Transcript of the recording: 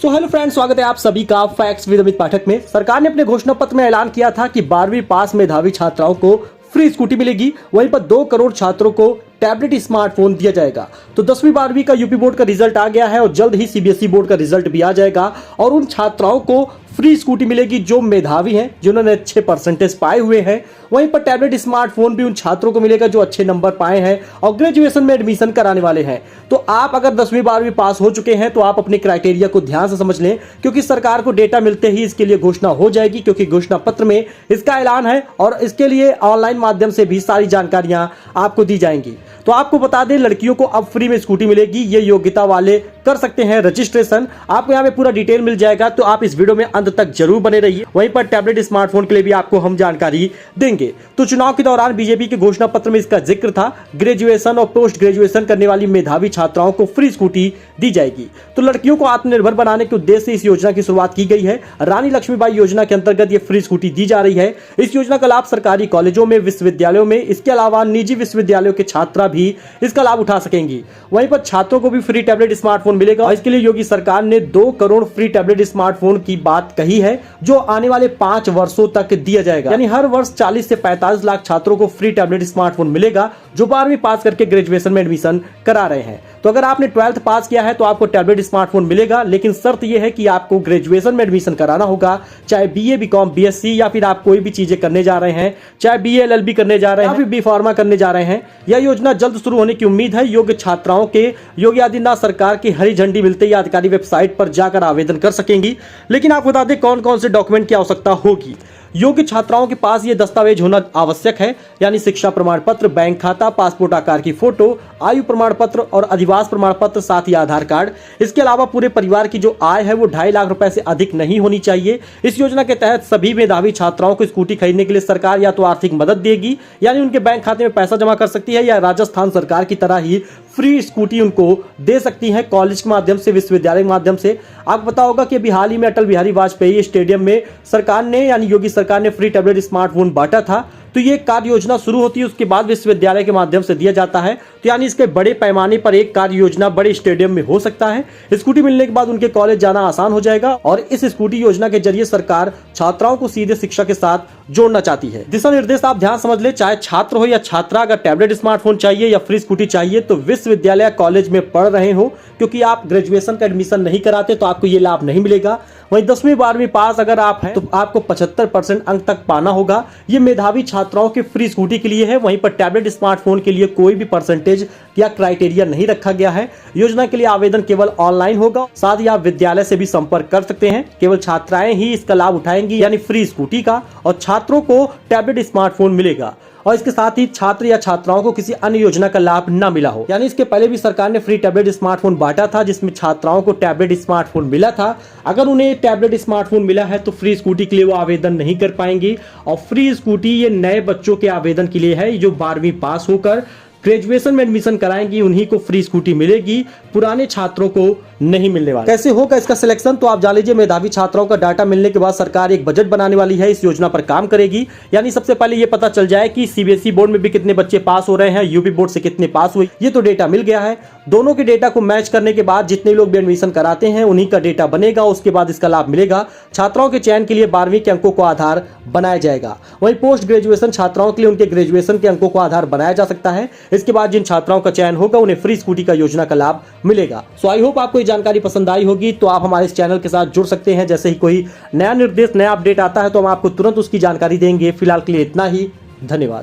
So hello friends, स्वागत है आप सभी का फैक्ट्स विद अमित पाठक में। सरकार ने अपने घोषणा पत्र में ऐलान किया था कि 12वीं पास मेधावी छात्राओं को फ्री स्कूटी मिलेगी। वहीं पर 2 करोड़ छात्रों को टैबलेट स्मार्टफोन दिया जाएगा। तो 10वीं 12वीं का यूपी बोर्ड का रिजल्ट आ गया है और जल्द ही सीबीएसई बोर्ड का रिजल्ट भी आ जाएगा और उन छात्राओं को फ्री स्कूटी मिलेगी जो मेधावी हैं, जिन्होंने अच्छे परसेंटेज पाए हुए हैं। वहीं पर टैबलेट स्मार्टफोन भी उन छात्रों को मिलेगा जो अच्छे नंबर पाए हैं और ग्रेजुएशन में एडमिशन कराने वाले हैं। तो आप अगर 10वीं 12वीं पास हो चुके हैं तो आप अपने क्राइटेरिया को ध्यान से समझ लें, क्योंकि सरकार को डेटा मिलते ही इसके लिए घोषणा हो जाएगी, क्योंकि घोषणा पत्र में इसका ऐलान है और इसके लिए ऑनलाइन माध्यम से भी सारी जानकारियां आपको दी जाएंगी। तो आपको बता दें, लड़कियों को अब फ्री में स्कूटी मिलेगी। ये योग्यता वाले कर सकते हैं रजिस्ट्रेशन। आपको यहाँ पे पूरा डिटेल मिल जाएगा, तो आप इस वीडियो में अंत तक जरूर बने रहिए। वहीं पर टैबलेट स्मार्टफोन के लिए भी आपको हम जानकारी देंगे। तो चुनाव के दौरान बीजेपी के घोषणा पत्र में इसका जिक्र था। ग्रेजुएशन और पोस्ट ग्रेजुएशन करने वाली मेधावी छात्राओं को फ्री स्कूटी दी जाएगी। तो लड़कियों को आत्मनिर्भर बनाने के उद्देश्य से इस योजना की शुरुआत की गई है। रानी लक्ष्मीबाई योजना के अंतर्गत ये फ्री स्कूटी दी जा रही है। इस योजना का लाभ सरकारी कॉलेजों में, विश्वविद्यालयों में, इसके अलावा निजी विश्वविद्यालयों के छात्रा भी इसका लाभ उठा सकेंगी। वहीं पर छात्रों को भी फ्री टैबलेट स्मार्टफोन मिलेगा और इसके लिए योगी सरकार ने 2 करोड़ फ्री टैबलेट स्मार्टफोन की बात कही है, जो आने वाले 5 वर्षों तक दिया जाएगा। यानी हर वर्ष 40 से 45 लाख छात्रों को फ्री टैबलेट स्मार्टफोन मिलेगा जो 12वीं पास करके ग्रेजुएशन में एडमिशन करा रहे हैं। तो अगर आपने 12th पास किया है तो आपको टैबलेट स्मार्टफोन मिलेगा, लेकिन शर्त यह है कि आपको ग्रेजुएशन में एडमिशन कराना होगा, चाहे बीए, बीकॉम, बीएससी या फिर आप कोई भी चीजें करने जा रहे हैं, चाहे बीए एलएलबी करने जा रहे हैं या फिर बी फार्मा करने जा रहे हैं। यह योजना जल्द शुरू होने की उम्मीद है। योग्य छात्राओं के योगी आदित्यनाथ सरकार की हरी झंडी मिलते ही अधिकारी वेबसाइट पर जाकर आवेदन कर सकेंगी। लेकिन आपको बता दें कौन कौन से डॉक्यूमेंट की आवश्यकता होगी। योग्य छात्राओं के पास ये दस्तावेज होना आवश्यक है, यानी शिक्षा प्रमाण पत्र, बैंक खाता, पासपोर्ट आकार की फोटो, आयु प्रमाण पत्र और अधिवास प्रमाण पत्र, साथ ही आधार कार्ड। इसके अलावा पूरे परिवार की जो आय है वो 2.5 लाख रुपए से अधिक नहीं होनी चाहिए। इस योजना के तहत सभी मेधावी छात्राओं को स्कूटी खरीदने के लिए सरकार या तो आर्थिक मदद देगी, यानी उनके बैंक खाते में पैसा जमा कर सकती है, या राजस्थान सरकार की तरह ही फ्री स्कूटी उनको दे सकती है कॉलेज के माध्यम से, विश्वविद्यालय के माध्यम से। आपको पता होगा कि अभी हाल ही में अटल बिहारी वाजपेयी स्टेडियम में सरकार ने, यानी योगी सरकार ने फ्री टैबलेट स्मार्टफोन बांटा था। तो ये कार्य योजना शुरू होती है, उसके बाद विश्वविद्यालय के माध्यम से दिया जाता है। तो यानी इसके बड़े पैमाने पर एक कार्य योजना बड़े स्टेडियम में हो सकता है। स्कूटी मिलने के बाद उनके कॉलेज जाना आसान हो जाएगा और इस स्कूटी योजना के जरिए सरकार छात्राओं को सीधे शिक्षा के साथ जोड़ना चाहती है। दिशा निर्देश आप ध्यान समझ ले, चाहे छात्र हो या छात्रा, अगर टैबलेट स्मार्टफोन चाहिए या फ्री स्कूटी चाहिए तो विश्वविद्यालय कॉलेज में पढ़ रहे हो, क्योंकि आप ग्रेजुएशन का एडमिशन नहीं कराते तो आपको ये लाभ नहीं मिलेगा। वहीं 10वीं 12वीं पास अगर आप हैं तो आपको 75% अंक तक पाना होगा। ये मेधावी छात्राओं के फ्री स्कूटी के लिए है। वहीं पर टैबलेट स्मार्टफोन के लिए कोई भी परसेंटेज या क्राइटेरिया नहीं रखा गया है। योजना के लिए आवेदन केवल ऑनलाइन होगा। साथ ही आप विद्यालय से भी संपर्क कर सकते हैं। केवल छात्राएं ही इसका लाभ उठाएंगी, यानी फ्री स्कूटी का, और छात्रों को टैबलेट स्मार्टफोन मिलेगा। और इसके साथ ही छात्र या छात्राओं को किसी अन्य योजना का लाभ ना मिला हो। यानी इसके पहले भी सरकार ने फ्री टैबलेट स्मार्टफोन बांटा था, जिसमें छात्राओं को टैबलेट स्मार्टफोन मिला था। अगर उन्हें टैबलेट स्मार्टफोन मिला है तो फ्री स्कूटी के लिए वो आवेदन नहीं कर पाएंगे। और फ्री स्कूटी ये नए बच्चों के आवेदन के लिए है जो 12वीं पास होकर ग्रेजुएशन में एडमिशन कराएंगी, उन्हीं को फ्री स्कूटी मिलेगी, पुराने छात्रों को नहीं मिलने वाला। कैसे होगा इसका सिलेक्शन, तो आप जान लीजिए, मेधावी छात्राओं का डाटा मिलने के बाद सरकार एक बजट बनाने वाली है, इस योजना पर काम करेगी। यानी सबसे पहले ये पता चल जाए कि सीबीएसई बोर्ड में भी कितने बच्चे पास हो रहे हैं, यूपी बोर्ड से कितने पास हुए, ये तो डेटा मिल गया है। दोनों के डेटा को मैच करने के बाद जितने लोग भी एडमिशन कराते हैं उन्हीं का डेटा बनेगा, उसके बाद इसका लाभ मिलेगा। छात्राओं के चयन के लिए 12वीं के अंकों को आधार बनाया जाएगा। वहीं पोस्ट ग्रेजुएशन छात्राओं के लिए उनके ग्रेजुएशन के अंकों को आधार बनाया जा सकता है। इसके बाद जिन छात्राओं का चयन होगा उन्हें फ्री स्कूटी का योजना का लाभ मिलेगा। सो आई होप आपको ये जानकारी पसंद आई होगी। तो आप हमारे इस चैनल के साथ जुड़ सकते हैं। जैसे ही कोई नया निर्देश, नया अपडेट आता है तो हम आपको तुरंत उसकी जानकारी देंगे। फिलहाल के लिए इतना ही, धन्यवाद।